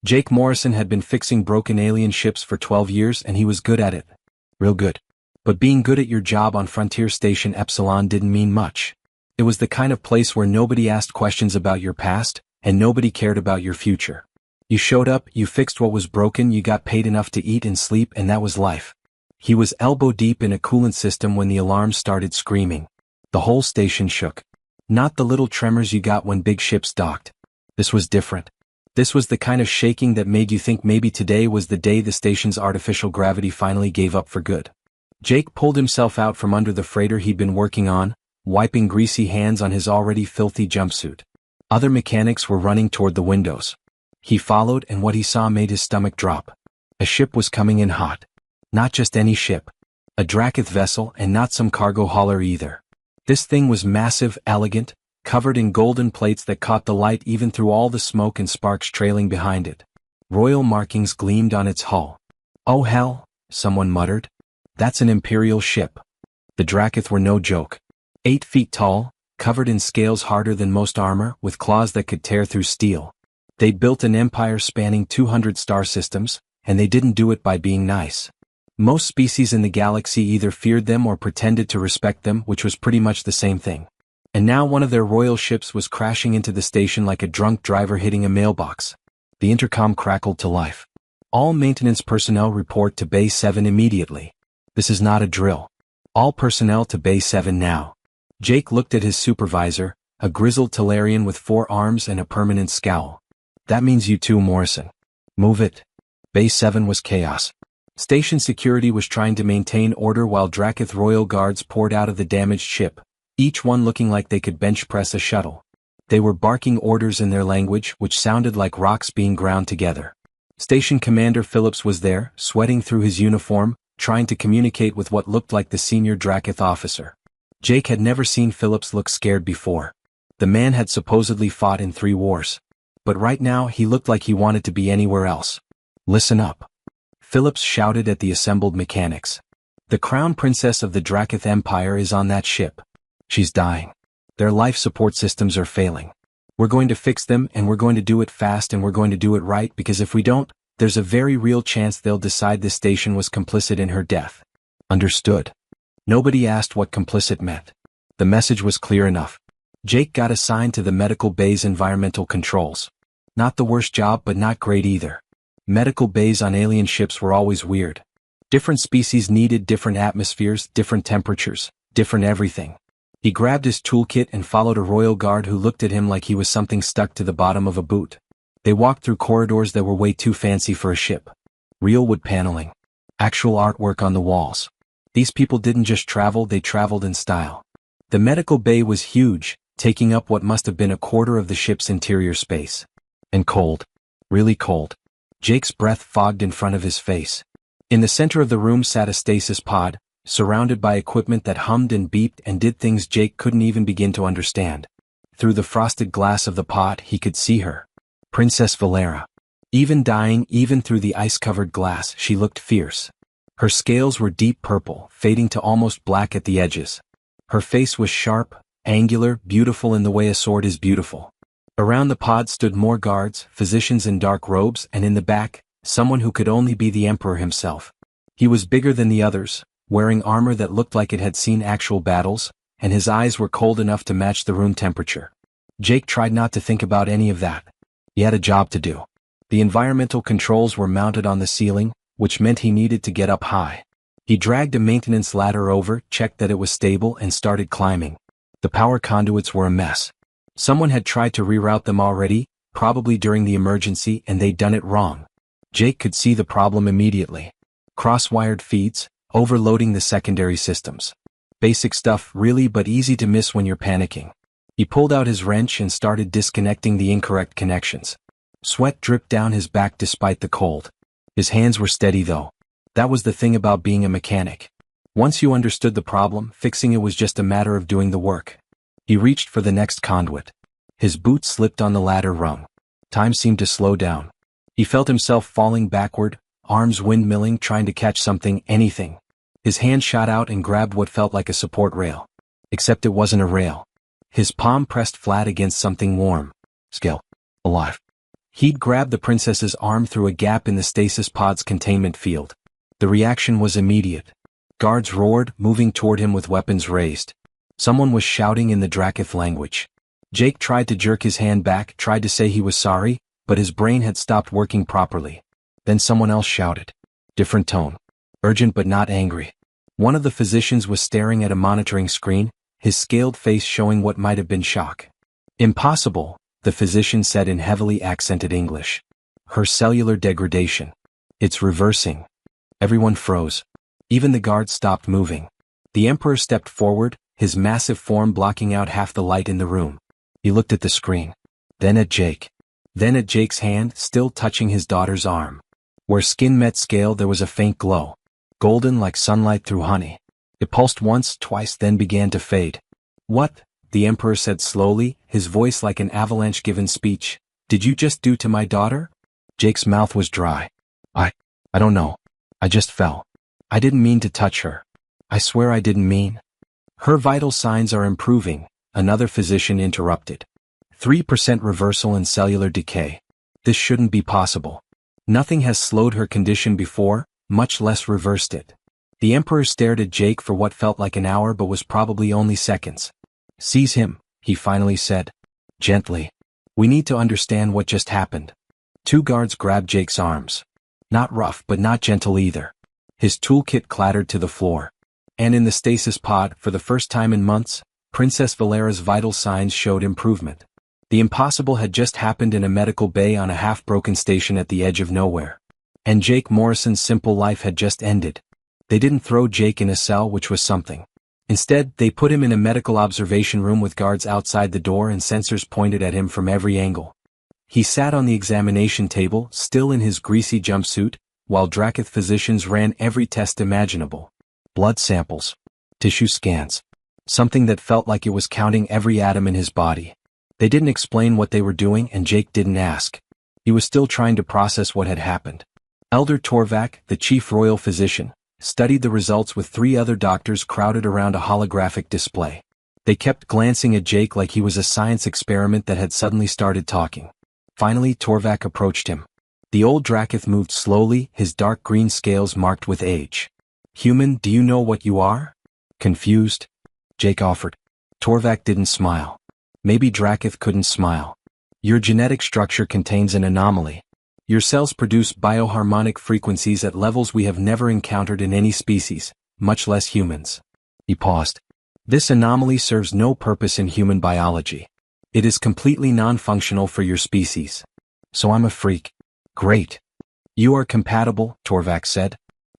Jake Morrison had been fixing broken alien ships for 12 years and he was good at it. Real good. But being good at your job on Frontier Station Epsilon didn't mean much. It was the kind of place where nobody asked questions about your past, and nobody cared about your future. You showed up, you fixed what was broken, you got paid enough to eat and sleep, and that was life. He was elbow deep in a coolant system when the alarm started screaming. The whole station shook. Not the little tremors you got when big ships docked. This was different. This was the kind of shaking that made you think maybe today was the day the station's artificial gravity finally gave up for good. Jake pulled himself out from under the freighter he'd been working on, wiping greasy hands on his already filthy jumpsuit. Other mechanics were running toward the windows. He followed, and what he saw made his stomach drop. A ship was coming in hot. Not just any ship. A Dracoth vessel, and not some cargo hauler either. This thing was massive, elegant, covered in golden plates that caught the light even through all the smoke and sparks trailing behind it. Royal markings gleamed on its hull. "Oh hell," someone muttered. "That's an Imperial ship." The Dracoth were no joke. 8 feet tall, covered in scales harder than most armor, with claws that could tear through steel. They'd built an empire spanning 200 star systems, and they didn't do it by being nice. Most species in the galaxy either feared them or pretended to respect them, which was pretty much the same thing. And now one of their royal ships was crashing into the station like a drunk driver hitting a mailbox. The intercom crackled to life. "All maintenance personnel report to Bay 7 immediately. This is not a drill. All personnel to Bay 7 now." Jake looked at his supervisor, a grizzled Talarian with 4 arms and a permanent scowl. "That means you too, Morrison. Move it." Bay 7 was chaos. Station security was trying to maintain order while Dracoth royal guards poured out of the damaged ship, each one looking like they could bench press a shuttle. They were barking orders in their language, which sounded like rocks being ground together. Station Commander Phillips was there, sweating through his uniform, trying to communicate with what looked like the senior Dracoth officer. Jake had never seen Phillips look scared before. The man had supposedly fought in 3 wars. But right now he looked like he wanted to be anywhere else. "Listen up." Phillips shouted at the assembled mechanics. "The Crown Princess of the Dracoth Empire is on that ship. She's dying. Their life support systems are failing. We're going to fix them, and we're going to do it fast, and we're going to do it right, because if we don't, there's a very real chance they'll decide this station was complicit in her death." Understood. Nobody asked what complicit meant. The message was clear enough. Jake got assigned to the medical bay's environmental controls. Not the worst job, but not great either. Medical bays on alien ships were always weird. Different species needed different atmospheres, different temperatures, different everything. He grabbed his toolkit and followed a royal guard who looked at him like he was something stuck to the bottom of a boot. They walked through corridors that were way too fancy for a ship. Real wood paneling. Actual artwork on the walls. These people didn't just travel, they traveled in style. The medical bay was huge, taking up what must have been a quarter of the ship's interior space. And cold. Really cold. Jake's breath fogged in front of his face. In the center of the room sat a stasis pod, surrounded by equipment that hummed and beeped and did things Jake couldn't even begin to understand. Through the frosted glass of the pod he could see her. Princess Valera. Even dying, even through the ice-covered glass, she looked fierce. Her scales were deep purple, fading to almost black at the edges. Her face was sharp, angular, beautiful in the way a sword is beautiful. Around the pod stood more guards, physicians in dark robes, and in the back, someone who could only be the Emperor himself. He was bigger than the others, wearing armor that looked like it had seen actual battles, and his eyes were cold enough to match the room temperature. Jake tried not to think about any of that. He had a job to do. The environmental controls were mounted on the ceiling, which meant he needed to get up high. He dragged a maintenance ladder over, checked that it was stable, and started climbing. The power conduits were a mess. Someone had tried to reroute them already, probably during the emergency, and they'd done it wrong. Jake could see the problem immediately. Cross-wired feeds, overloading the secondary systems. Basic stuff really, but easy to miss when you're panicking. He pulled out his wrench and started disconnecting the incorrect connections. Sweat dripped down his back despite the cold. His hands were steady though. That was the thing about being a mechanic. Once you understood the problem, fixing it was just a matter of doing the work. He reached for the next conduit. His boot slipped on the ladder rung. Time seemed to slow down. He felt himself falling backward, arms windmilling, trying to catch something, anything. His hand shot out and grabbed what felt like a support rail. Except it wasn't a rail. His palm pressed flat against something warm. Still alive. He'd grabbed the princess's arm through a gap in the stasis pod's containment field. The reaction was immediate. Guards roared, moving toward him with weapons raised. Someone was shouting in the Dracoth language. Jake tried to jerk his hand back, tried to say he was sorry, but his brain had stopped working properly. Then someone else shouted. Different tone. Urgent but not angry. One of the physicians was staring at a monitoring screen, his scaled face showing what might have been shock. Impossible, the physician said in heavily accented English. Her cellular degradation. It's reversing. Everyone froze. Even the guards stopped moving. The Emperor stepped forward, his massive form blocking out half the light in the room. He looked at the screen. Then at Jake. Then at Jake's hand, still touching his daughter's arm. Where skin met scale there was a faint glow. Golden like sunlight through honey. It pulsed once, twice, then began to fade. What? The Emperor said slowly, his voice like an avalanche-given speech. Did you just do to my daughter? Jake's mouth was dry. I don't know. I just fell. I didn't mean to touch her. I swear I didn't mean. Her vital signs are improving, another physician interrupted. 3% reversal in cellular decay. This shouldn't be possible. Nothing has slowed her condition before, much less reversed it. The Emperor stared at Jake for what felt like an hour but was probably only seconds. Seize him, he finally said. Gently. We need to understand what just happened. Two guards grabbed Jake's arms. Not rough but not gentle either. His toolkit clattered to the floor. And in the stasis pod, for the first time in months, Princess Valera's vital signs showed improvement. The impossible had just happened in a medical bay on a half-broken station at the edge of nowhere. And Jake Morrison's simple life had just ended. They didn't throw Jake in a cell, which was something. Instead, they put him in a medical observation room with guards outside the door and sensors pointed at him from every angle. He sat on the examination table, still in his greasy jumpsuit, while Dracoth physicians ran every test imaginable. Blood samples. Tissue scans. Something that felt like it was counting every atom in his body. They didn't explain what they were doing and Jake didn't ask. He was still trying to process what had happened. Elder Torvak, the chief royal physician, studied the results with 3 other doctors crowded around a holographic display. They kept glancing at Jake like he was a science experiment that had suddenly started talking. Finally, Torvak approached him. The old Dracoth moved slowly, his dark green scales marked with age. Human, do you know what you are? Confused? Jake offered. Torvak didn't smile. Maybe Dracoth couldn't smile. Your genetic structure contains an anomaly. Your cells produce bioharmonic frequencies at levels we have never encountered in any species, much less humans. He paused. This anomaly serves no purpose in human biology. It is completely non-functional for your species. So I'm a freak. Great. You are compatible, Torvak said.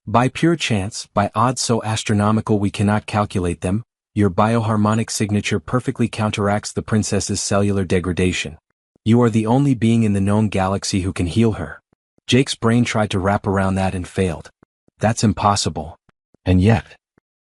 By pure chance, by odds so astronomical we cannot calculate them, your bioharmonic signature perfectly counteracts the princess's cellular degradation. You are the only being in the known galaxy who can heal her. Jake's brain tried to wrap around that and failed. That's impossible. And yet.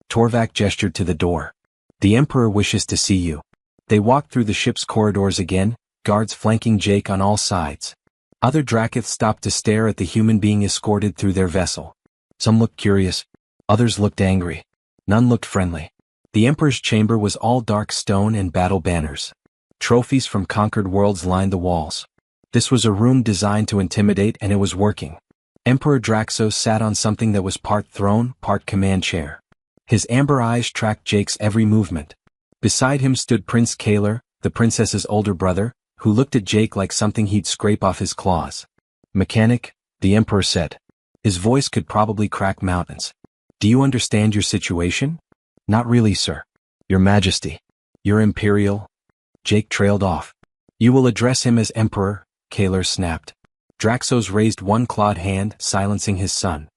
Torvak gestured to the door. The Emperor wishes to see you. They walked through the ship's corridors again, guards flanking Jake on all sides. Other Dracoths stopped to stare at the human being escorted through their vessel. Some looked curious. Others looked angry. None looked friendly. The Emperor's chamber was all dark stone and battle banners. Trophies from conquered worlds lined the walls. This was a room designed to intimidate and it was working. Emperor Draxos sat on something that was part throne, part command chair. His amber eyes tracked Jake's every movement. Beside him stood Prince Kaler, the princess's older brother, who looked at Jake like something he'd scrape off his claws. Mechanic, the Emperor said. His voice could probably crack mountains. Do you understand your situation? Not really, sir. Your Majesty. Your Imperial. Jake trailed off. You will address him as Emperor, Kaler snapped. Draxos raised one clawed hand, silencing his son.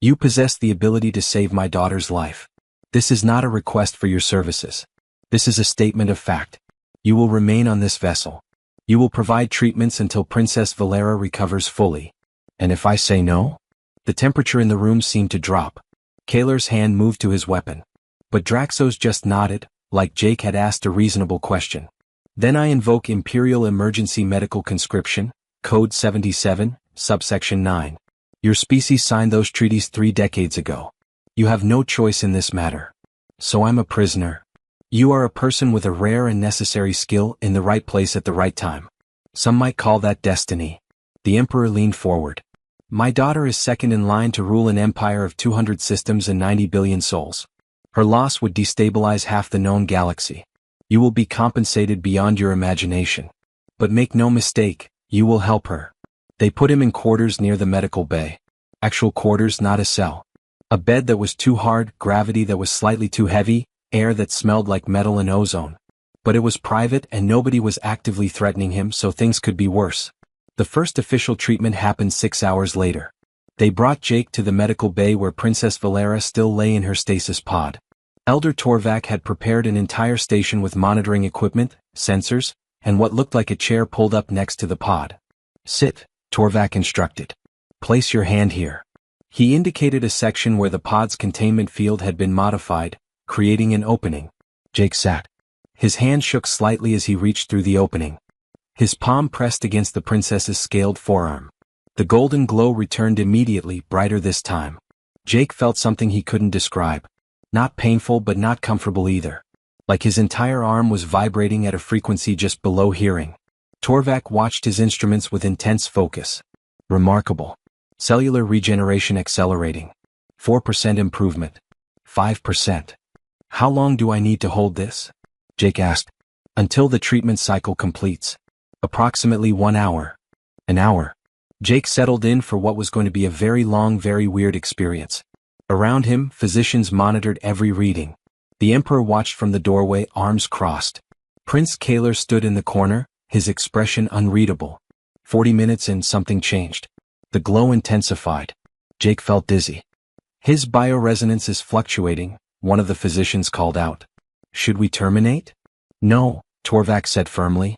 You possess the ability to save my daughter's life. This is not a request for your services. This is a statement of fact. You will remain on this vessel. You will provide treatments until Princess Valera recovers fully. And if I say no? The temperature in the room seemed to drop. Kaler's hand moved to his weapon. But Draxos just nodded, like Jake had asked a reasonable question. Then I invoke Imperial Emergency Medical Conscription, Code 77, Subsection 9. Your species signed those treaties 3 decades ago. You have no choice in this matter. So I'm a prisoner. You are a person with a rare and necessary skill in the right place at the right time. Some might call that destiny. The Emperor leaned forward. My daughter is second in line to rule an empire of 200 systems and 90 billion souls. Her loss would destabilize half the known galaxy. You will be compensated beyond your imagination. But make no mistake, you will help her. They put him in quarters near the medical bay. Actual quarters, not a cell. A bed that was too hard, gravity that was slightly too heavy, air that smelled like metal and ozone. But it was private and nobody was actively threatening him, so things could be worse. The first official treatment happened 6 hours later. They brought Jake to the medical bay where Princess Valera still lay in her stasis pod. Elder Torvak had prepared an entire station with monitoring equipment, sensors, and what looked like a chair pulled up next to the pod. Sit, Torvak instructed. Place your hand here. He indicated a section where the pod's containment field had been modified, creating an opening. Jake sat. His hand shook slightly as he reached through the opening. His palm pressed against the princess's scaled forearm. The golden glow returned immediately, brighter this time. Jake felt something he couldn't describe. Not painful but not comfortable either. Like his entire arm was vibrating at a frequency just below hearing. Torvak watched his instruments with intense focus. Remarkable. Cellular regeneration accelerating. 4% improvement. 5%. How long do I need to hold this? Jake asked. Until the treatment cycle completes. Approximately 1 hour. An hour. Jake settled in for what was going to be a very long, very weird experience. Around him, physicians monitored every reading. The Emperor watched from the doorway, arms crossed. Prince Kaler stood in the corner, his expression unreadable. 40 minutes and something changed. The glow intensified. Jake felt dizzy. His bioresonance is fluctuating, one of the physicians called out. Should we terminate? No, Torvak said firmly.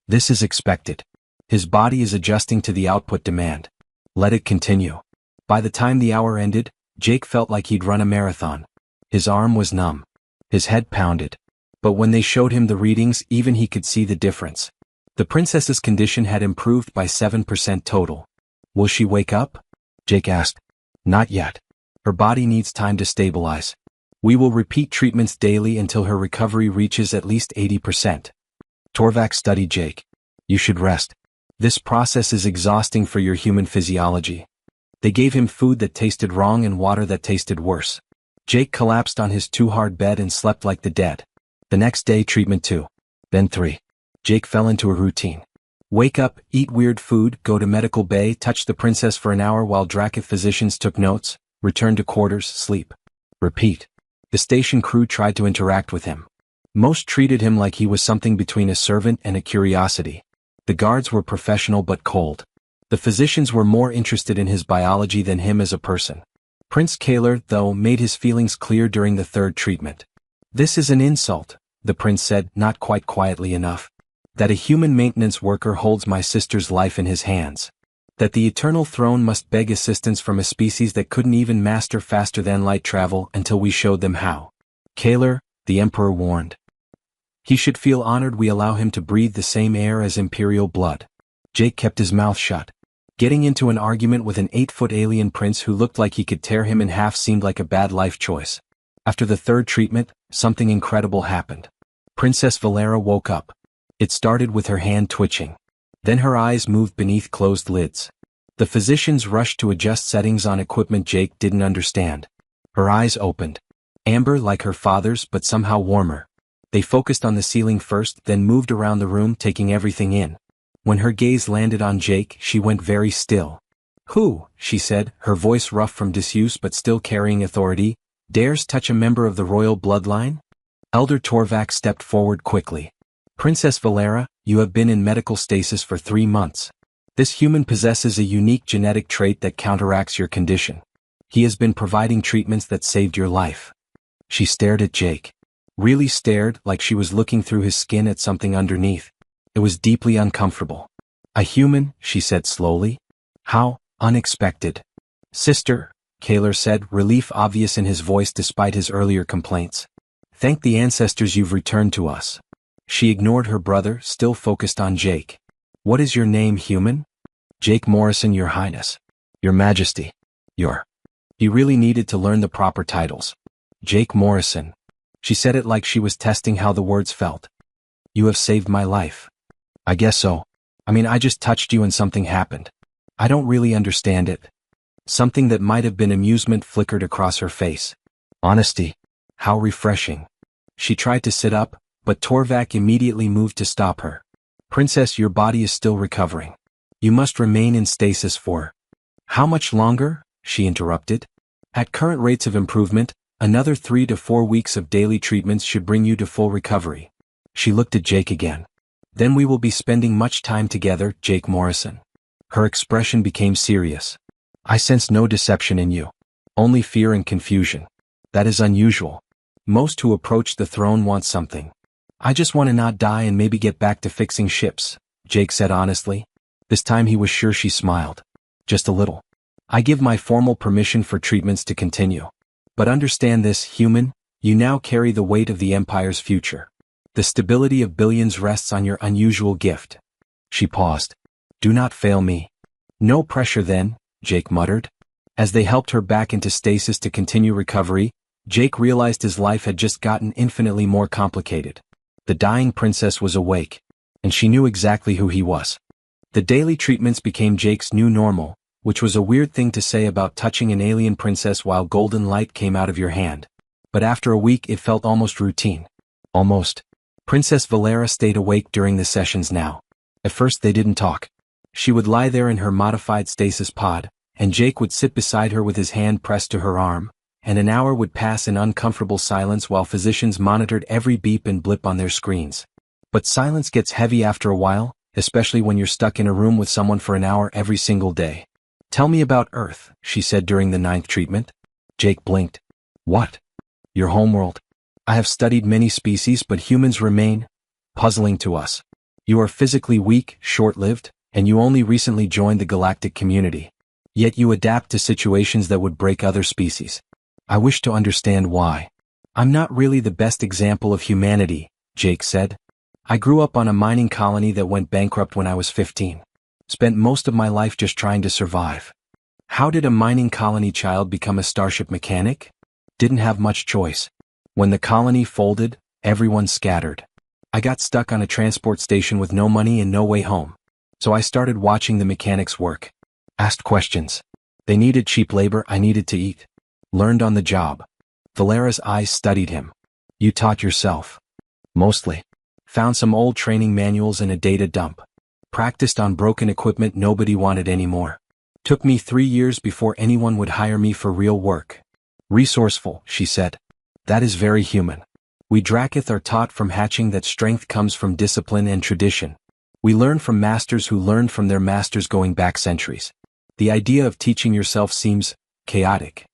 This is expected. His body is adjusting to the output demand. Let it continue. By the time the hour ended, Jake felt like he'd run a marathon. His arm was numb. His head pounded. But when they showed him the readings, even he could see the difference. The princess's condition had improved by 7% total. Will she wake up? Jake asked. Not yet. Her body needs time to stabilize. We will repeat treatments daily until her recovery reaches at least 80%. Torvak studied Jake. You should rest. This process is exhausting for your human physiology. They gave him food that tasted wrong and water that tasted worse. Jake collapsed on his too-hard bed and slept like the dead. The next day, treatment 2. Then 3. Jake fell into a routine. Wake up, eat weird food, go to medical bay, touch the princess for an hour while Drakith physicians took notes, return to quarters, sleep. Repeat. The station crew tried to interact with him. Most treated him like he was something between a servant and a curiosity. The guards were professional but cold. The physicians were more interested in his biology than him as a person. Prince Kaler, though, made his feelings clear during the 3rd treatment. This is an insult, the prince said, not quite quietly enough. That a human maintenance worker holds my sister's life in his hands. That the eternal throne must beg assistance from a species that couldn't even master faster than light travel until we showed them how. Kaler, the Emperor warned. He should feel honored we allow him to breathe the same air as imperial blood. Jake kept his mouth shut. Getting into an argument with an 8-foot alien prince who looked like he could tear him in half seemed like a bad life choice. After the 3rd treatment, something incredible happened. Princess Valera woke up. It started with her hand twitching. Then her eyes moved beneath closed lids. The physicians rushed to adjust settings on equipment Jake didn't understand. Her eyes opened. Amber like her father's but somehow warmer. They focused on the ceiling first, then moved around the room taking everything in. When her gaze landed on Jake, she went very still. Who, she said, her voice rough from disuse but still carrying authority, dares touch a member of the royal bloodline? Elder Torvak stepped forward quickly. Princess Valera, you have been in medical stasis for 3 months. This human possesses a unique genetic trait that counteracts your condition. He has been providing treatments that saved your life. She stared at Jake. Really stared, like she was looking through his skin at something underneath. It was deeply uncomfortable. A human, she said slowly. How unexpected. Sister, Kaler said, relief obvious in his voice despite his earlier complaints. Thank the ancestors you've returned to us. She ignored her brother, still focused on Jake. What is your name, human? Jake Morrison, Your Highness. Your Majesty. He really needed to learn the proper titles. Jake Morrison. She said it like she was testing how the words felt. You have saved my life. I guess so. I mean, I just touched you and something happened. I don't really understand it. Something that might have been amusement flickered across her face. Honesty. How refreshing. She tried to sit up, but Torvak immediately moved to stop her. Princess, your body is still recovering. You must remain in stasis for... How much longer? She interrupted. At current rates of improvement, another 3 to 4 weeks of daily treatments should bring you to full recovery. She looked at Jake again. Then we will be spending much time together, Jake Morrison. Her expression became serious. I sense no deception in you. Only fear and confusion. That is unusual. Most who approach the throne want something. I just want to not die and maybe get back to fixing ships, Jake said honestly. This time he was sure she smiled. Just a little. I give my formal permission for treatments to continue. But understand this, human, you now carry the weight of the Empire's future. The stability of billions rests on your unusual gift. She paused. Do not fail me. No pressure then, Jake muttered. As they helped her back into stasis to continue recovery, Jake realized his life had just gotten infinitely more complicated. The dying princess was awake, and she knew exactly who he was. The daily treatments became Jake's new normal, which was a weird thing to say about touching an alien princess while golden light came out of your hand. But after a week it felt almost routine. Almost. Princess Valera stayed awake during the sessions now. At first they didn't talk. She would lie there in her modified stasis pod, and Jake would sit beside her with his hand pressed to her arm, and an hour would pass in uncomfortable silence while physicians monitored every beep and blip on their screens. But silence gets heavy after a while, especially when you're stuck in a room with someone for an hour every single day. Tell me about Earth, she said during the 9th treatment. Jake blinked. What? Your homeworld. I have studied many species, but humans remain puzzling to us. You are physically weak, short-lived, and you only recently joined the galactic community. Yet you adapt to situations that would break other species. I wish to understand why. I'm not really the best example of humanity, Jake said. I grew up on a mining colony that went bankrupt when I was 15. Spent most of my life just trying to survive. How did a mining colony child become a starship mechanic? Didn't have much choice. When the colony folded, everyone scattered. I got stuck on a transport station with no money and no way home. So I started watching the mechanics work. Asked questions. They needed cheap labor, I needed to eat. Learned on the job. Valera's eyes studied him. You taught yourself. Mostly. Found some old training manuals and a data dump. Practiced on broken equipment nobody wanted anymore. Took me 3 years before anyone would hire me for real work. Resourceful, she said. That is very human. We Dracath are taught from hatching that strength comes from discipline and tradition. We learn from masters who learned from their masters going back centuries. The idea of teaching yourself seems chaotic.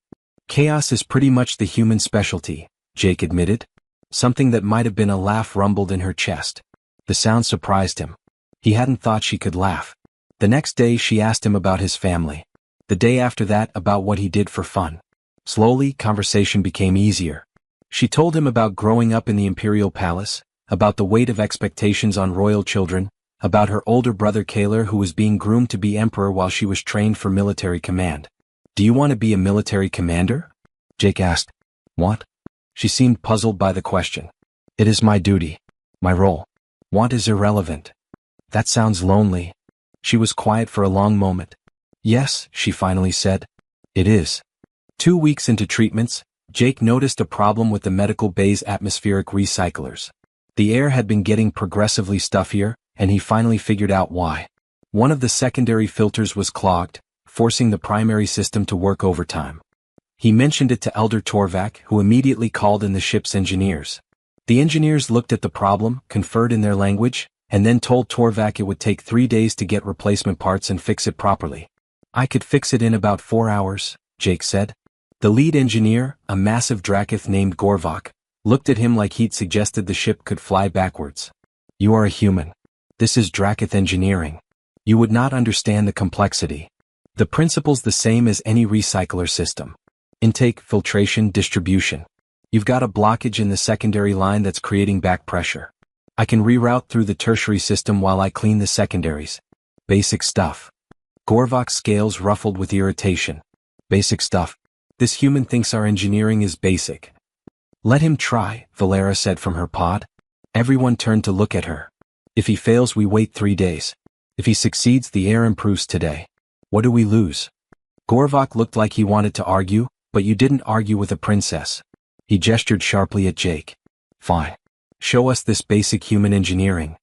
Chaos is pretty much the human specialty, Jake admitted. Something that might have been a laugh rumbled in her chest. The sound surprised him. He hadn't thought she could laugh. The next day she asked him about his family. The day after that about what he did for fun. Slowly, conversation became easier. She told him about growing up in the Imperial Palace, about the weight of expectations on royal children, about her older brother Kaler who was being groomed to be emperor while she was trained for military command. Do you want to be a military commander? Jake asked. What? She seemed puzzled by the question. It is my duty. My role. Want is irrelevant. That sounds lonely. She was quiet for a long moment. Yes, she finally said. It is. 2 weeks into treatments, Jake noticed a problem with the medical bay's atmospheric recyclers. The air had been getting progressively stuffier, and he finally figured out why. One of the secondary filters was clogged, forcing the primary system to work overtime. He mentioned it to Elder Torvak, who immediately called in the ship's engineers. The engineers looked at the problem, conferred in their language, and then told Torvak it would take 3 days to get replacement parts and fix it properly. I could fix it in about 4 hours, Jake said. The lead engineer, a massive Dracath named Gorvok, looked at him like he'd suggested the ship could fly backwards. You are a human. This is Dracath engineering. You would not understand the complexity. The principle's the same as any recycler system. Intake, filtration, distribution. You've got a blockage in the secondary line that's creating back pressure. I can reroute through the tertiary system while I clean the secondaries. Basic stuff. Gorvok's scales ruffled with irritation. Basic stuff. This human thinks our engineering is basic. Let him try, Valera said from her pod. Everyone turned to look at her. If he fails we wait 3 days. If he succeeds the air improves today. What do we lose? Gorvok looked like he wanted to argue, but you didn't argue with a princess. He gestured sharply at Jake. Fine. Show us this basic human engineering.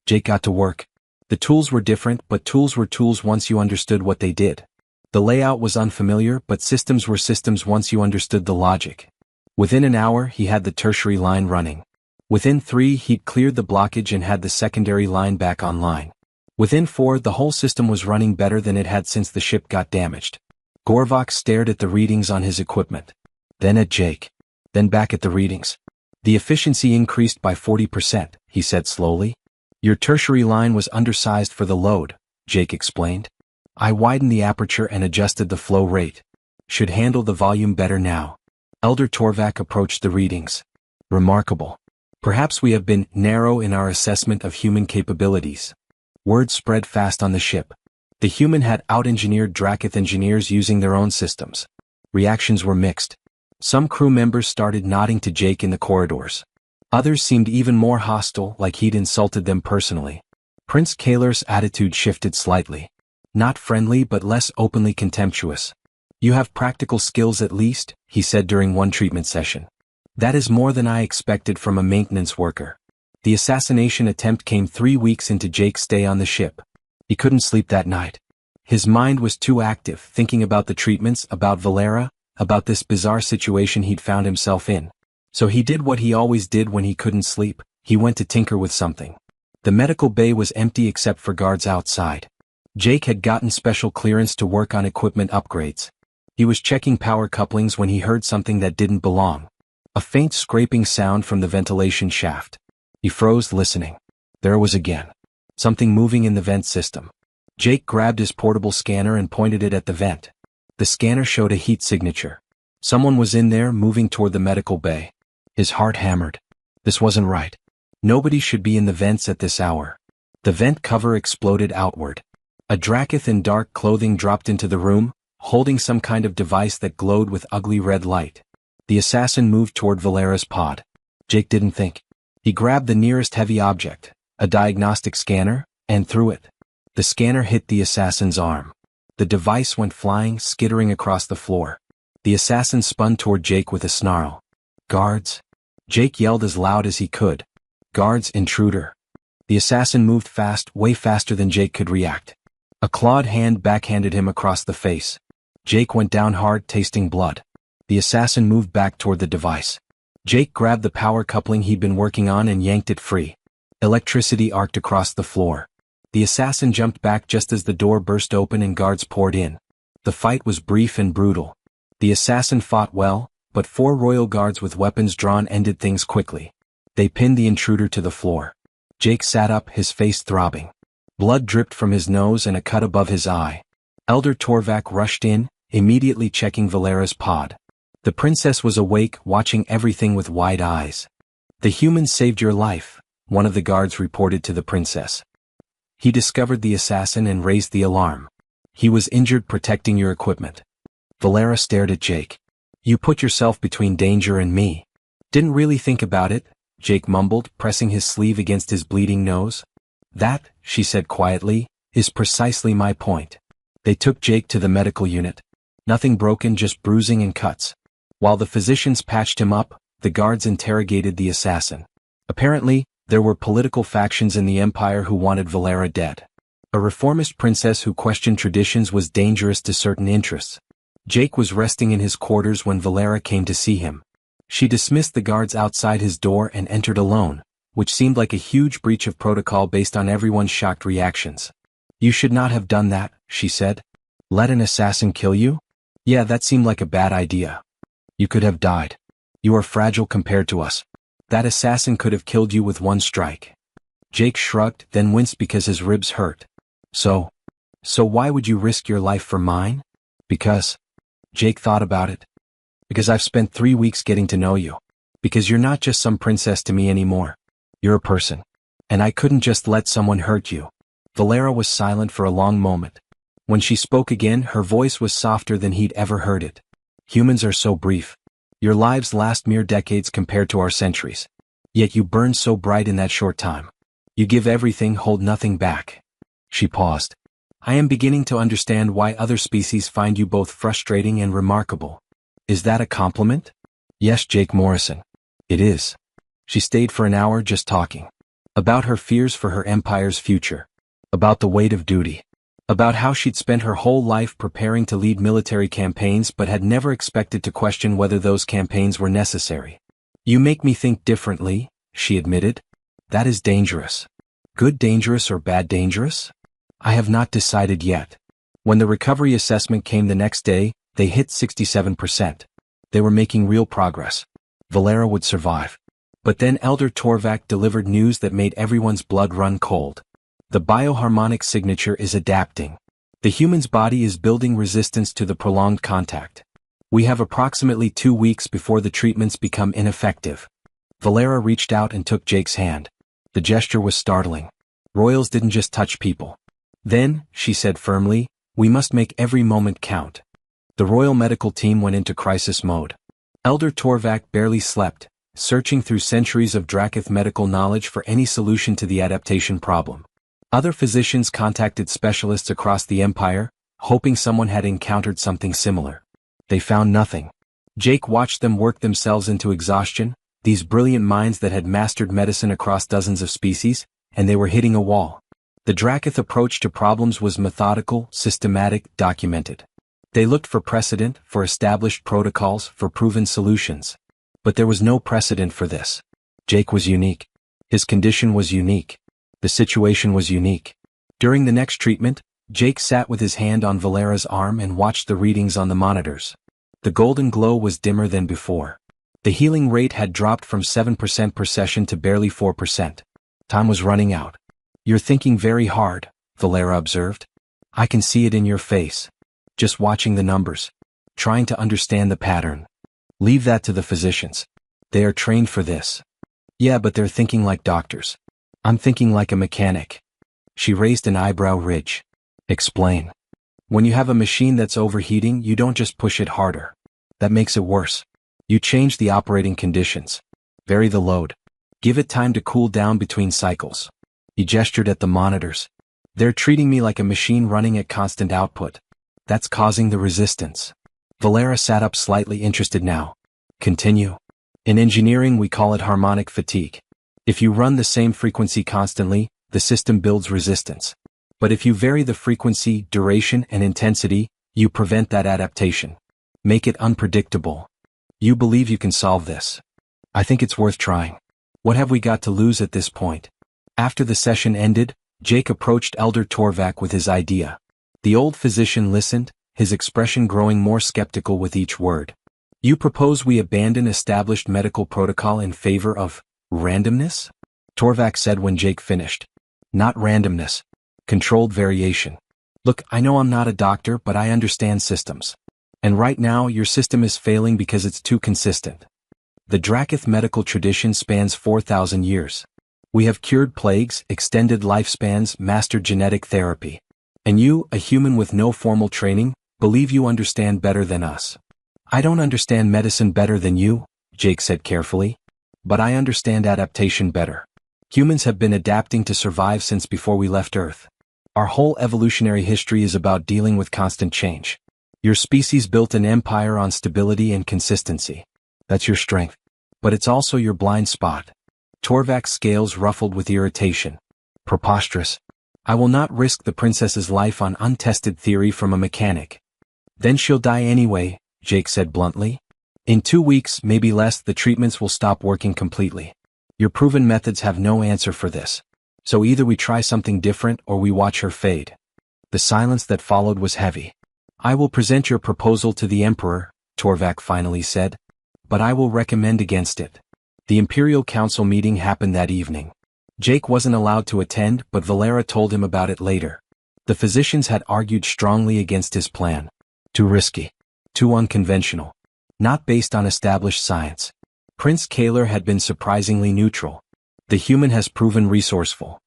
Jake got to work. The tools were different, but tools were tools once you understood what they did. The layout was unfamiliar, but systems were systems once you understood the logic. Within an hour, he had the tertiary line running. Within 3, he'd cleared the blockage and had the secondary line back online. Within 4, the whole system was running better than it had since the ship got damaged. Gorvok stared at the readings on his equipment. Then at Jake. Then back at the readings. The efficiency increased by 40%, he said slowly. Your tertiary line was undersized for the load, Jake explained. I widened the aperture and adjusted the flow rate. Should handle the volume better now. Elder Torvak approached the readings. Remarkable. Perhaps we have been narrow in our assessment of human capabilities. Word spread fast on the ship. The human had out-engineered Dracoth engineers using their own systems. Reactions were mixed. Some crew members started nodding to Jake in the corridors. Others seemed even more hostile, like he'd insulted them personally. Prince Kaler's attitude shifted slightly. Not friendly but less openly contemptuous. You have practical skills at least, he said during one treatment session. That is more than I expected from a maintenance worker. The assassination attempt came 3 weeks into Jake's stay on the ship. He couldn't sleep that night. His mind was too active, thinking about the treatments, about Valera, about this bizarre situation he'd found himself in. So he did what he always did when he couldn't sleep. He went to tinker with something. The medical bay was empty except for guards outside. Jake had gotten special clearance to work on equipment upgrades. He was checking power couplings when he heard something that didn't belong. A faint scraping sound from the ventilation shaft. He froze, listening. There it was again. Something moving in the vent system. Jake grabbed his portable scanner and pointed it at the vent. The scanner showed a heat signature. Someone was in there, moving toward the medical bay. His heart hammered. This wasn't right. Nobody should be in the vents at this hour. The vent cover exploded outward. A Dracoth in dark clothing dropped into the room, holding some kind of device that glowed with ugly red light. The assassin moved toward Valera's pod. Jake didn't think. He grabbed the nearest heavy object, a diagnostic scanner, and threw it. The scanner hit the assassin's arm. The device went flying, skittering across the floor. The assassin spun toward Jake with a snarl. Guards! Jake yelled as loud as he could. Guards, intruder! The assassin moved fast, way faster than Jake could react. A clawed hand backhanded him across the face. Jake went down hard, tasting blood. The assassin moved back toward the device. Jake grabbed the power coupling he'd been working on and yanked it free. Electricity arced across the floor. The assassin jumped back just as the door burst open and guards poured in. The fight was brief and brutal. The assassin fought well, but 4 royal guards with weapons drawn ended things quickly. They pinned the intruder to the floor. Jake sat up, his face throbbing. Blood dripped from his nose and a cut above his eye. Elder Torvak rushed in, immediately checking Valera's pod. The princess was awake, watching everything with wide eyes. The human saved your life, one of the guards reported to the princess. He discovered the assassin and raised the alarm. He was injured protecting your equipment. Valera stared at Jake. You put yourself between danger and me. Didn't really think about it, Jake mumbled, pressing his sleeve against his bleeding nose. That, she said quietly, is precisely my point. They took Jake to the medical unit. Nothing broken, just bruising and cuts. While the physicians patched him up, the guards interrogated the assassin. Apparently, there were political factions in the empire who wanted Valera dead. A reformist princess who questioned traditions was dangerous to certain interests. Jake was resting in his quarters when Valera came to see him. She dismissed the guards outside his door and entered alone, which seemed like a huge breach of protocol based on everyone's shocked reactions. You should not have done that, she said. Let an assassin kill you? Yeah, that seemed like a bad idea. You could have died. You are fragile compared to us. That assassin could have killed you with one strike. Jake shrugged, then winced because his ribs hurt. So why would you risk your life for mine? Because. Jake thought about it. Because I've spent 3 weeks getting to know you. Because you're not just some princess to me anymore. You're a person. And I couldn't just let someone hurt you. Valera was silent for a long moment. When she spoke again, her voice was softer than he'd ever heard it. Humans are so brief. Your lives last mere decades compared to our centuries. Yet you burn so bright in that short time. You give everything, hold nothing back. She paused. I am beginning to understand why other species find you both frustrating and remarkable. Is that a compliment? Yes, Jake Morrison. It is. She stayed for an hour just talking. About her fears for her empire's future. About the weight of duty. About how she'd spent her whole life preparing to lead military campaigns but had never expected to question whether those campaigns were necessary. You make me think differently, she admitted. That is dangerous. Good dangerous or bad dangerous? I have not decided yet. When the recovery assessment came the next day, they hit 67%. They were making real progress. Valera would survive. But then Elder Torvak delivered news that made everyone's blood run cold. The bioharmonic signature is adapting. The human's body is building resistance to the prolonged contact. We have approximately 2 weeks before the treatments become ineffective. Valera reached out and took Jake's hand. The gesture was startling. Royals didn't just touch people. Then, she said firmly, we must make every moment count. The royal medical team went into crisis mode. Elder Torvak barely slept, searching through centuries of Dracath medical knowledge for any solution to the adaptation problem. Other physicians contacted specialists across the empire, hoping someone had encountered something similar. They found nothing. Jake watched them work themselves into exhaustion, these brilliant minds that had mastered medicine across dozens of species, and they were hitting a wall. The Dracath approach to problems was methodical, systematic, documented. They looked for precedent, for established protocols, for proven solutions. But there was no precedent for this. Jake was unique. His condition was unique. The situation was unique. During the next treatment, Jake sat with his hand on Valera's arm and watched the readings on the monitors. The golden glow was dimmer than before. The healing rate had dropped from 7% per session to barely 4%. Time was running out. You're thinking very hard, Valera observed. I can see it in your face. Just watching the numbers. Trying to understand the pattern. Leave that to the physicians. They are trained for this. Yeah, but they're thinking like doctors. I'm thinking like a mechanic. She raised an eyebrow ridge. Explain. When you have a machine that's overheating, you don't just push it harder. That makes it worse. You change the operating conditions. Vary the load. Give it time to cool down between cycles. He gestured at the monitors. They're treating me like a machine running at constant output. That's causing the resistance. Valera sat up slightly interested now. Continue. In engineering we call it harmonic fatigue. If you run the same frequency constantly, the system builds resistance. But if you vary the frequency, duration, and intensity, you prevent that adaptation. Make it unpredictable. You believe you can solve this. I think it's worth trying. What have we got to lose at this point? After the session ended, Jake approached Elder Torvak with his idea. The old physician listened, his expression growing more skeptical with each word. You propose we abandon established medical protocol in favor of randomness? Torvak said when Jake finished. Not randomness. Controlled variation. Look, I know I'm not a doctor, but I understand systems. And right now, your system is failing because it's too consistent. The Dracath medical tradition spans 4,000 years. We have cured plagues, extended lifespans, mastered genetic therapy. And you, a human with no formal training, believe you understand better than us. I don't understand medicine better than you, Jake said carefully. But I understand adaptation better. Humans have been adapting to survive since before we left Earth. Our whole evolutionary history is about dealing with constant change. Your species built an empire on stability and consistency. That's your strength. But it's also your blind spot. Torvak's scales ruffled with irritation. Preposterous. I will not risk the princess's life on untested theory from a mechanic. Then she'll die anyway, Jake said bluntly. In 2 weeks, maybe less, the treatments will stop working completely. Your proven methods have no answer for this. So either we try something different or we watch her fade. The silence that followed was heavy. I will present your proposal to the Emperor, Torvak finally said. But I will recommend against it. The Imperial Council meeting happened that evening. Jake wasn't allowed to attend, but Valera told him about it later. The physicians had argued strongly against his plan. Too risky. Too unconventional. Not based on established science. Prince Kaler had been surprisingly neutral. The human has proven resourceful.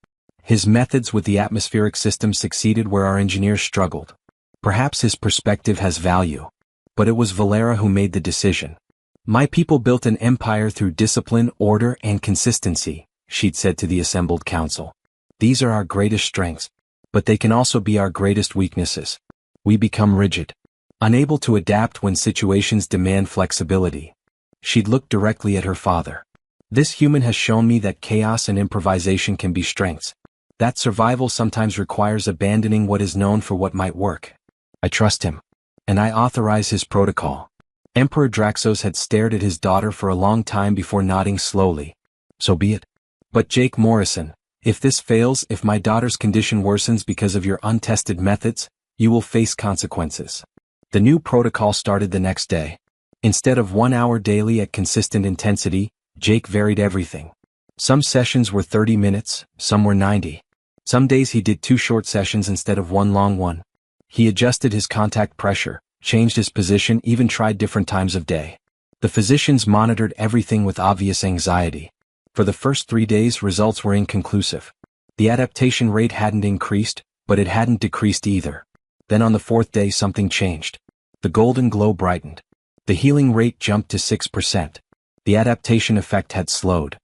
His methods with the atmospheric system succeeded where our engineers struggled. Perhaps his perspective has value. But it was Valera who made the decision. My people built an empire through discipline, order, and consistency, she'd said to the assembled council. These are our greatest strengths. But they can also be our greatest weaknesses. We become rigid, unable to adapt when situations demand flexibility. She'd looked directly at her father. This human has shown me that chaos and improvisation can be strengths. That survival sometimes requires abandoning what is known for what might work. I trust him. And I authorize his protocol. Emperor Draxos had stared at his daughter for a long time before nodding slowly. So be it. But Jake Morrison, if this fails, if my daughter's condition worsens because of your untested methods, you will face consequences. The new protocol started the next day. Instead of 1 hour daily at consistent intensity, Jake varied everything. Some sessions were 30 minutes, some were 90. Some days he did 2 short sessions instead of 1 long one. He adjusted his contact pressure, changed his position, even tried different times of day. The physicians monitored everything with obvious anxiety. For the first 3 days, results were inconclusive. The adaptation rate hadn't increased, but it hadn't decreased either. Then on the 4th day something changed. The golden glow brightened. The healing rate jumped to 6%. The adaptation effect had slowed.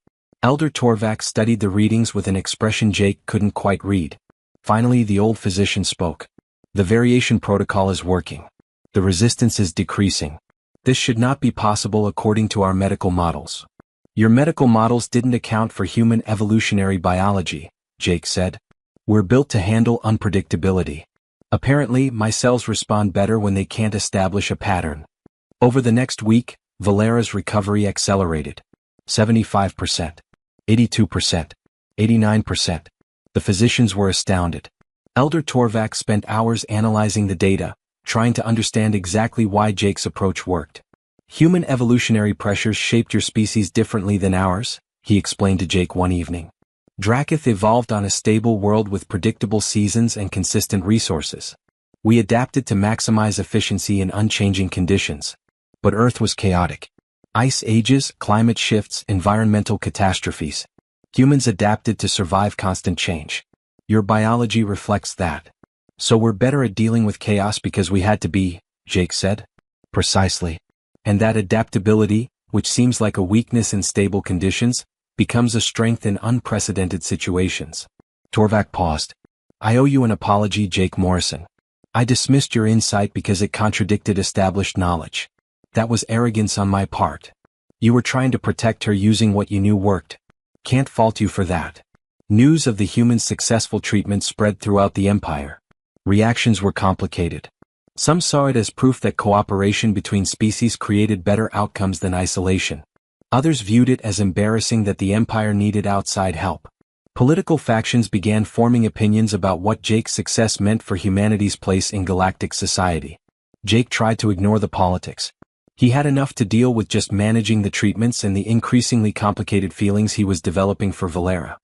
Elder Torvak studied the readings with an expression Jake couldn't quite read. Finally the old physician spoke. The variation protocol is working. The resistance is decreasing. This should not be possible according to our medical models. Your medical models didn't account for human evolutionary biology, Jake said. We're built to handle unpredictability. Apparently, my cells respond better when they can't establish a pattern. Over the next week, Valera's recovery accelerated. 75%. 82%. 89%. The physicians were astounded. Elder Torvak spent hours analyzing the data, trying to understand exactly why Jake's approach worked. Human evolutionary pressures shaped your species differently than ours, he explained to Jake one evening. Dracoth evolved on a stable world with predictable seasons and consistent resources. We adapted to maximize efficiency in unchanging conditions. But Earth was chaotic. Ice ages, climate shifts, environmental catastrophes. Humans adapted to survive constant change. Your biology reflects that. So we're better at dealing with chaos because we had to be, Jake said. Precisely. And that adaptability, which seems like a weakness in stable conditions, becomes a strength in unprecedented situations. Torvak paused. I owe you an apology, Jake Morrison. I dismissed your insight because it contradicted established knowledge. That was arrogance on my part. You were trying to protect her using what you knew worked. Can't fault you for that. News of the human's successful treatment spread throughout the empire. Reactions were complicated. Some saw it as proof that cooperation between species created better outcomes than isolation. Others viewed it as embarrassing that the empire needed outside help. Political factions began forming opinions about what Jake's success meant for humanity's place in galactic society. Jake tried to ignore the politics. He had enough to deal with just managing the treatments and the increasingly complicated feelings he was developing for Valera.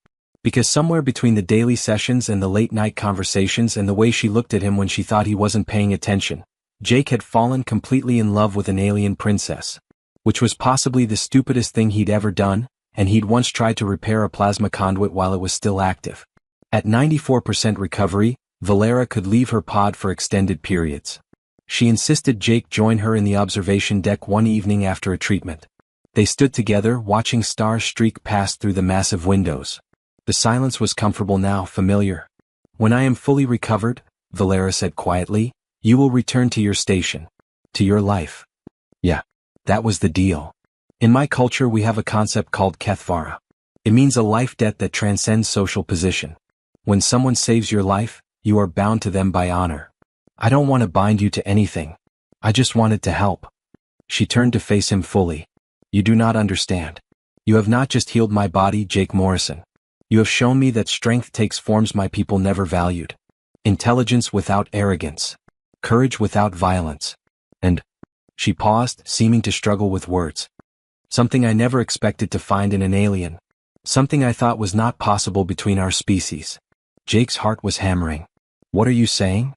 Because somewhere between the daily sessions and the late-night conversations and the way she looked at him when she thought he wasn't paying attention, Jake had fallen completely in love with an alien princess. Which was possibly the stupidest thing he'd ever done, and he'd once tried to repair a plasma conduit while it was still active. At 94% recovery, Valera could leave her pod for extended periods. She insisted Jake join her in the observation deck one evening after a treatment. They stood together, watching stars streak past through the massive windows. The silence was comfortable now, familiar. When I am fully recovered, Valera said quietly, you will return to your station. To your life. Yeah. That was the deal. In my culture we have a concept called Kethvara. It means a life debt that transcends social position. When someone saves your life, you are bound to them by honor. I don't want to bind you to anything. I just wanted to help. She turned to face him fully. You do not understand. You have not just healed my body, Jake Morrison. You have shown me that strength takes forms my people never valued. Intelligence without arrogance. Courage without violence. And she paused, seeming to struggle with words. Something I never expected to find in an alien. Something I thought was not possible between our species. Jake's heart was hammering. What are you saying?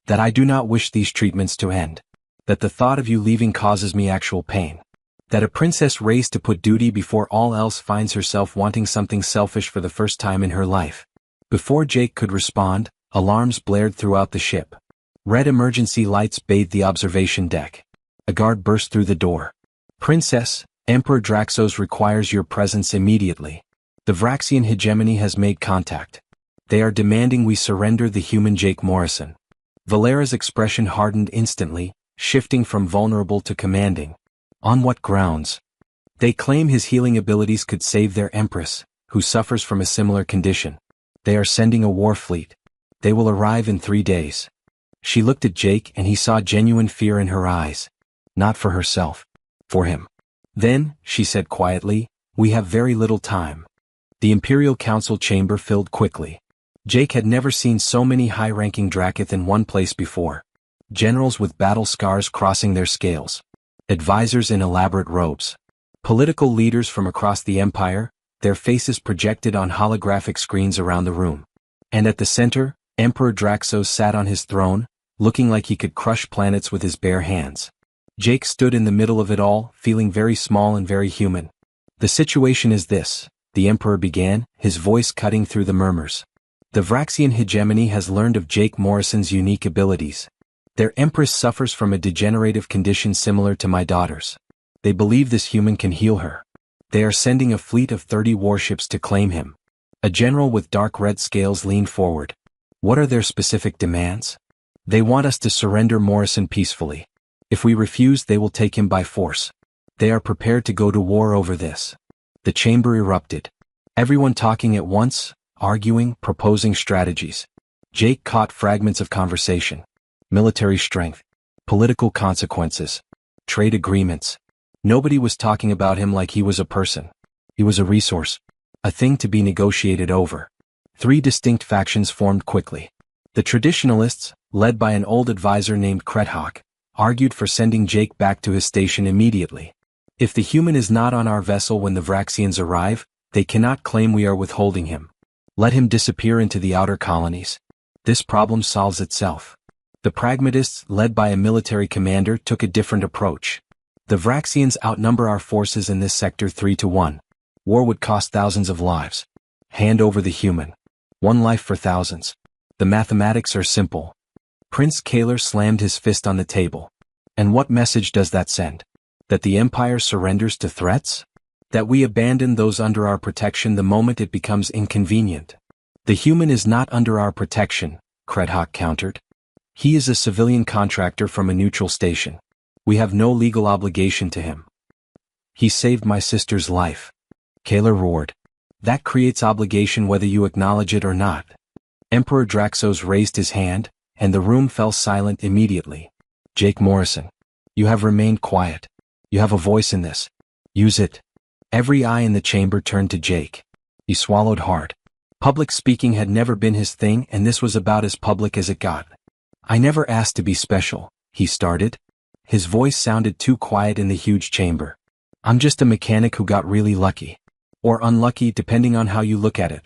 That I do not wish these treatments to end. That the thought of you leaving causes me actual pain. That a princess raised to put duty before all else finds herself wanting something selfish for the first time in her life. Before Jake could respond, alarms blared throughout the ship. Red emergency lights bathed the observation deck. A guard burst through the door. Princess, Emperor Draxos requires your presence immediately. The Vraxian hegemony has made contact. They are demanding we surrender the human Jake Morrison. Valera's expression hardened instantly, shifting from vulnerable to commanding. On what grounds? They claim his healing abilities could save their empress, who suffers from a similar condition. They are sending a war fleet. They will arrive in 3 days. She looked at Jake and he saw genuine fear in her eyes. Not for herself. For him. Then, she said quietly, we have very little time. The Imperial Council chamber filled quickly. Jake had never seen so many high-ranking Drakith in one place before. Generals with battle scars crossing their scales. Advisors in elaborate robes. Political leaders from across the Empire, their faces projected on holographic screens around the room. And at the center, Emperor Draxos sat on his throne, looking like he could crush planets with his bare hands. Jake stood in the middle of it all, feeling very small and very human. The situation is this, the Emperor began, his voice cutting through the murmurs. The Vraxian hegemony has learned of Jake Morrison's unique abilities. Their empress suffers from a degenerative condition similar to my daughter's. They believe this human can heal her. They are sending a fleet of 30 warships to claim him. A general with dark red scales leaned forward. What are their specific demands? They want us to surrender Morrison peacefully. If we refuse, they will take him by force. They are prepared to go to war over this. The chamber erupted. Everyone talking at once, arguing, proposing strategies. Jake caught fragments of conversation. Military strength. Political consequences. Trade agreements. Nobody was talking about him like he was a person. He was a resource. A thing to be negotiated over. 3 distinct factions formed quickly. The traditionalists, led by an old advisor named Krethawk, argued for sending Jake back to his station immediately. If the human is not on our vessel when the Vraxians arrive, they cannot claim we are withholding him. Let him disappear into the outer colonies. This problem solves itself. The pragmatists, led by a military commander, took a different approach. The Vraxians outnumber our forces in this sector 3-1. War would cost thousands of lives. Hand over the human. 1 life for thousands. The mathematics are simple. Prince Kaler slammed his fist on the table. And what message does that send? That the Empire surrenders to threats? That we abandon those under our protection the moment it becomes inconvenient? The human is not under our protection, Krethawk countered. He is a civilian contractor from a neutral station. We have no legal obligation to him. He saved my sister's life. Kaler roared. That creates obligation whether you acknowledge it or not. Emperor Draxos raised his hand, and the room fell silent immediately. Jake Morrison. You have remained quiet. You have a voice in this. Use it. Every eye in the chamber turned to Jake. He swallowed hard. Public speaking had never been his thing, and this was about as public as it got. I never asked to be special, he started. His voice sounded too quiet in the huge chamber. I'm just a mechanic who got really lucky. Or unlucky, depending on how you look at it.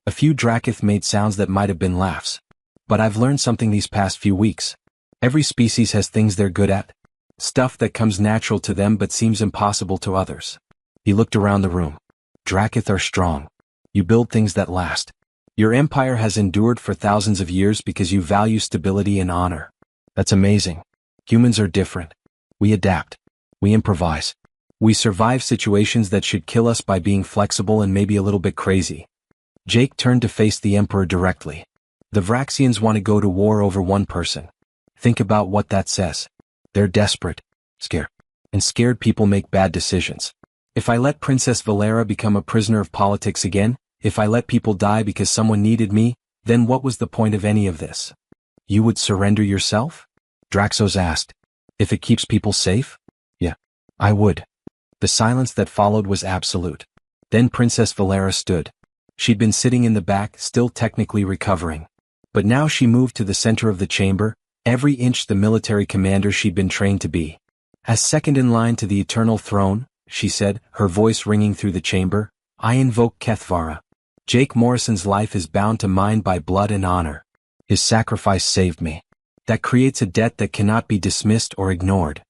A few Drakith made sounds that might have been laughs. But I've learned something these past few weeks. Every species has things they're good at. Stuff that comes natural to them but seems impossible to others. He looked around the room. Drakith are strong. You build things that last. Your empire has endured for thousands of years because you value stability and honor. That's amazing. Humans are different. We adapt. We improvise. We survive situations that should kill us by being flexible and maybe a little bit crazy. Jake turned to face the Emperor directly. The Vraxians want to go to war over one person. Think about what that says. They're desperate, scared. And scared people make bad decisions. If I let Princess Valera become a prisoner of politics again, if I let people die because someone needed me, then what was the point of any of this? You would surrender yourself? Draxos asked. If it keeps people safe? Yeah, I would. The silence that followed was absolute. Then Princess Valera stood. She'd been sitting in the back, still technically recovering. But now she moved to the center of the chamber, every inch the military commander she'd been trained to be. As second in line to the eternal throne, she said, her voice ringing through the chamber, I invoke Kethvara. Jake Morrison's life is bound to mine by blood and honor. His sacrifice saved me. That creates a debt that cannot be dismissed or ignored.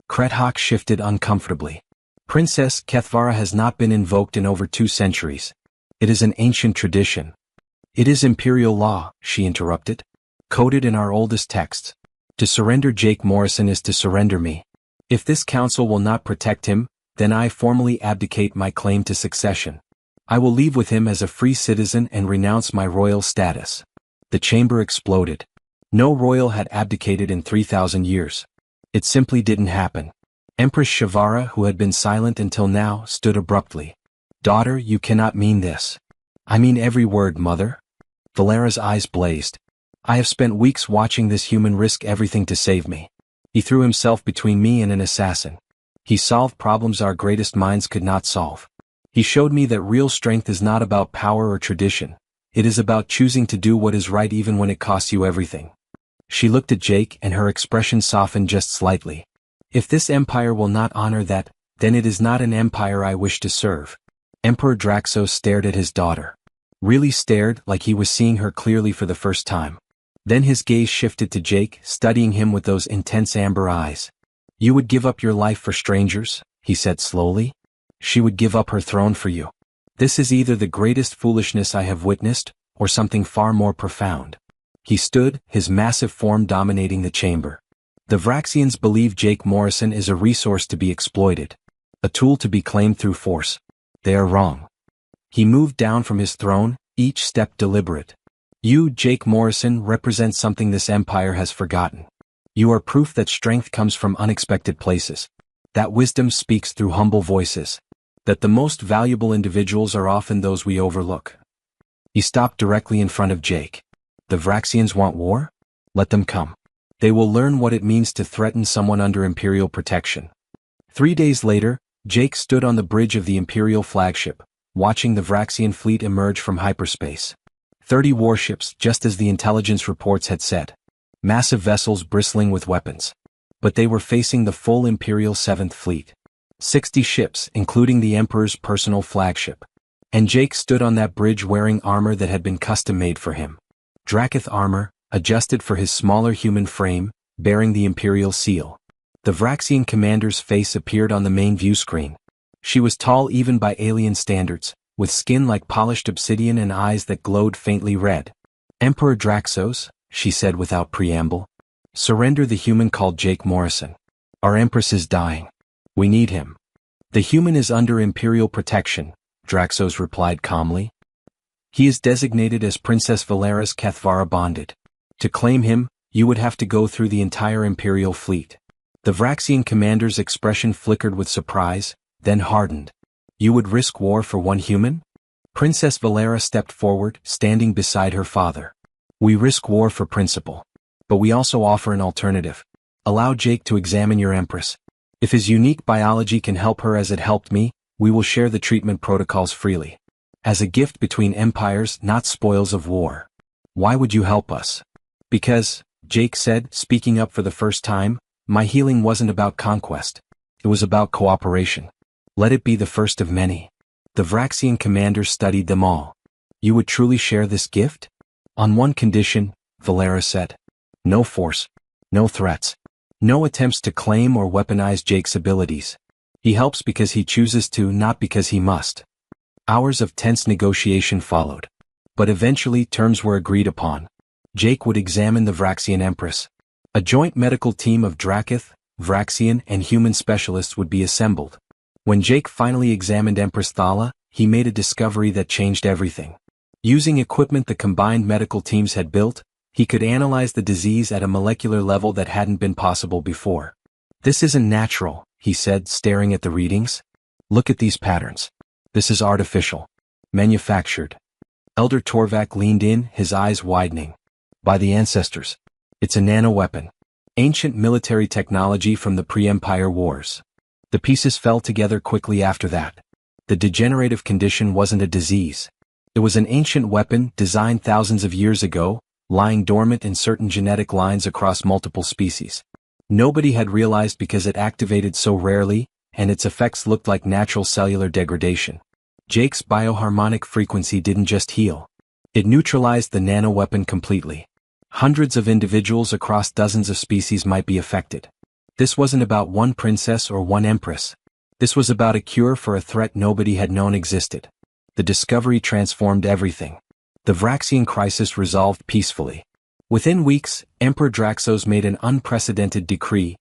Krethawk shifted uncomfortably. Princess Kethvara has not been invoked in over 2 centuries. It is an ancient tradition. It is imperial law, she interrupted. Coded in our oldest texts. To surrender Jake Morrison is to surrender me. If this council will not protect him, then I formally abdicate my claim to succession. I will leave with him as a free citizen and renounce my royal status. The chamber exploded. No royal had abdicated in 3,000 years. It simply didn't happen. Empress Shavara, who had been silent until now, stood abruptly. Daughter, you cannot mean this. I mean every word, mother. Valera's eyes blazed. I have spent weeks watching this human risk everything to save me. He threw himself between me and an assassin. He solved problems our greatest minds could not solve. He showed me that real strength is not about power or tradition. It is about choosing to do what is right even when it costs you everything. She looked at Jake and her expression softened just slightly. If this empire will not honor that, then it is not an empire I wish to serve. Emperor Draxos stared at his daughter. Really stared, like he was seeing her clearly for the first time. Then his gaze shifted to Jake, studying him with those intense amber eyes. You would give up your life for strangers, he said slowly. She would give up her throne for you. This is either the greatest foolishness I have witnessed, or something far more profound. He stood, his massive form dominating the chamber. The Vraxians believe Jake Morrison is a resource to be exploited. A tool to be claimed through force. They are wrong. He moved down from his throne, each step deliberate. You, Jake Morrison, represent something this empire has forgotten. You are proof that strength comes from unexpected places. That wisdom speaks through humble voices. That the most valuable individuals are often those we overlook. He stopped directly in front of Jake. The Vraxians want war? Let them come. They will learn what it means to threaten someone under Imperial protection. 3 days later, Jake stood on the bridge of the Imperial flagship, watching the Vraxian fleet emerge from hyperspace. 30 warships, just as the intelligence reports had said. Massive vessels bristling with weapons. But they were facing the full Imperial 7th Fleet. 60 ships, including the Emperor's personal flagship. And Jake stood on that bridge wearing armor that had been custom-made for him. Drakath armor, adjusted for his smaller human frame, bearing the Imperial seal. The Vraxian commander's face appeared on the main view screen. She was tall even by alien standards, with skin like polished obsidian and eyes that glowed faintly red. Emperor Draxos, she said without preamble. Surrender the human called Jake Morrison. Our Empress is dying. We need him. The human is under Imperial protection, Draxos replied calmly. He is designated as Princess Valera's Kethvara bonded. To claim him, you would have to go through the entire Imperial fleet. The Vraxian commander's expression flickered with surprise, then hardened. You would risk war for one human? Princess Valera stepped forward, standing beside her father. We risk war for principle. But we also offer an alternative. Allow Jake to examine your Empress. If his unique biology can help her as it helped me, we will share the treatment protocols freely. As a gift between empires, not spoils of war. Why would you help us? Because, Jake said, speaking up for the first time, my healing wasn't about conquest. It was about cooperation. Let it be the first of many. The Vraxian commander studied them all. You would truly share this gift? On one condition, Valera said. No force. No threats. No attempts to claim or weaponize Jake's abilities. He helps because he chooses to, not because he must. Hours of tense negotiation followed. But eventually terms were agreed upon. Jake would examine the Vraxian Empress. A joint medical team of Drakath, Vraxian, and human specialists would be assembled. When Jake finally examined Empress Thala, he made a discovery that changed everything. Using equipment the combined medical teams had built, he could analyze the disease at a molecular level that hadn't been possible before. This isn't natural, he said, staring at the readings. Look at these patterns. This is artificial. Manufactured. Elder Torvak leaned in, his eyes widening. By the ancestors. It's a nanoweapon. Ancient military technology from the pre-Empire Wars. The pieces fell together quickly after that. The degenerative condition wasn't a disease. It was an ancient weapon designed thousands of years ago, lying dormant in certain genetic lines across multiple species. Nobody had realized because it activated so rarely, and its effects looked like natural cellular degradation. Jake's bioharmonic frequency didn't just heal. It neutralized the nanoweapon completely. Hundreds of individuals across dozens of species might be affected. This wasn't about one princess or one empress. This was about a cure for a threat nobody had known existed. The discovery transformed everything. The Vraxian crisis resolved peacefully. Within weeks, Emperor Draxos made an unprecedented decree.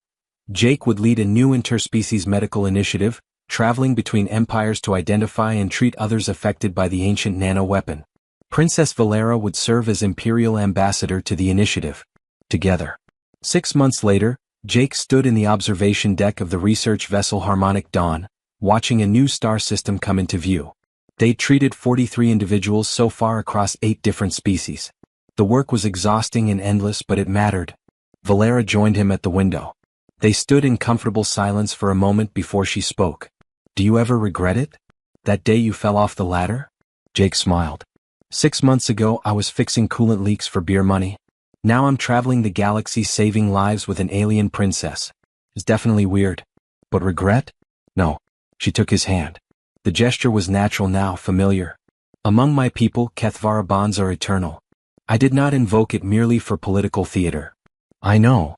Jake would lead a new interspecies medical initiative, traveling between empires to identify and treat others affected by the ancient nano-weapon. Princess Valera would serve as imperial ambassador to the initiative. Together. 6 months later, Jake stood in the observation deck of the research vessel Harmonic Dawn, watching a new star system come into view. They'd treated 43 individuals so far across 8 different species. The work was exhausting and endless, but it mattered. Valera joined him at the window. They stood in comfortable silence for a moment before she spoke. "Do you ever regret it? That day you fell off the ladder?" Jake smiled. 6 months ago I was fixing coolant leaks for beer money. Now I'm traveling the galaxy saving lives with an alien princess. It's definitely weird. But regret? No. She took his hand. The gesture was natural now, familiar. Among my people, Kethvara bonds are eternal. I did not invoke it merely for political theater. I know.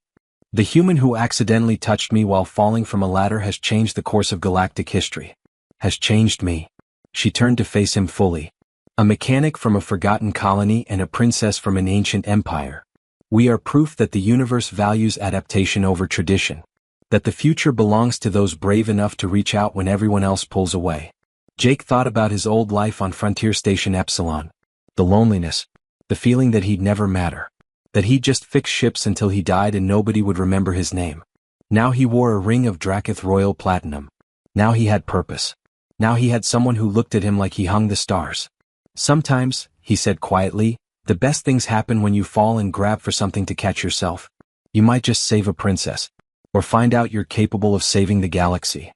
The human who accidentally touched me while falling from a ladder has changed the course of galactic history. Has changed me. She turned to face him fully. A mechanic from a forgotten colony and a princess from an ancient empire. We are proof that the universe values adaptation over tradition. That the future belongs to those brave enough to reach out when everyone else pulls away. Jake thought about his old life on Frontier Station Epsilon. The loneliness. The feeling that he'd never matter. That he'd just fix ships until he died and nobody would remember his name. Now he wore a ring of Dracath Royal Platinum. Now he had purpose. Now he had someone who looked at him like he hung the stars. Sometimes, he said quietly, the best things happen when you fall and grab for something to catch yourself. You might just save a princess. Or find out you're capable of saving the galaxy.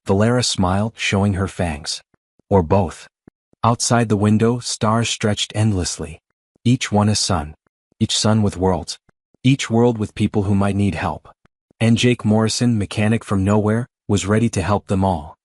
Valera smiled, showing her fangs. Or both. Outside the window, stars stretched endlessly. Each one a sun. Each sun with worlds. Each world with people who might need help. And Jake Morrison, mechanic from nowhere, was ready to help them all.